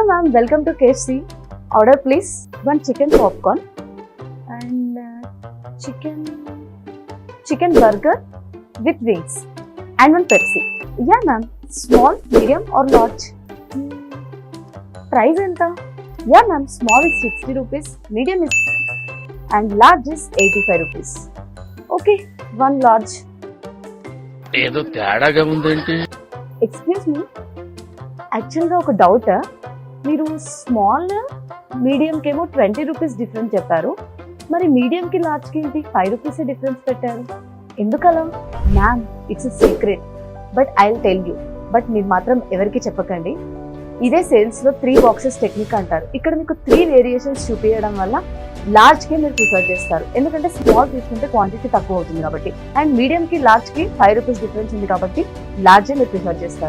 ma'am, welcome to KFC. Order please. One chicken popcorn and chicken burger with wings and one Pepsi. Yeah ma'am, small, medium or large? Price enta? Yeah ma'am, small is 60 rupees, medium is and large is 85 rupees. Okay, one large. ఏదో తేడాగా ఉందేంటి? Excuse me, యాక్చువల్గా ఒక doubt. మీరు small మీడియంకి ఏమో 20 rupees difference చెప్పారు, మరి మీడియంకి లార్జ్కి ఏంటి 5 రూపీస్ డిఫరెన్స్ పెట్టారు, ఎందుకలా? Ma'am, it's secret, but I will tell you. But మీరు మాత్రం ఎవరికి చెప్పకండి. ఇదే సేల్స్లో 3 బాక్సెస్ టెక్నిక్ అంటారు. ఇక్కడ మీకు 3 వేరియేషన్స్ చూపించడం వల్ల లార్జ్కి మీరు ప్రిఫర్ చేస్తారు, ఎందుకంటే స్మాల్ తీసుకుంటే క్వాంటిటీ తక్కువ అవుతుంది కాబట్టి, అండ్ మీడియంకి లార్జ్కి 5 రూపీస్ డిఫరెన్స్ ఉంది కాబట్టి లార్జే మీరు ప్రిఫర్ చేస్తారు.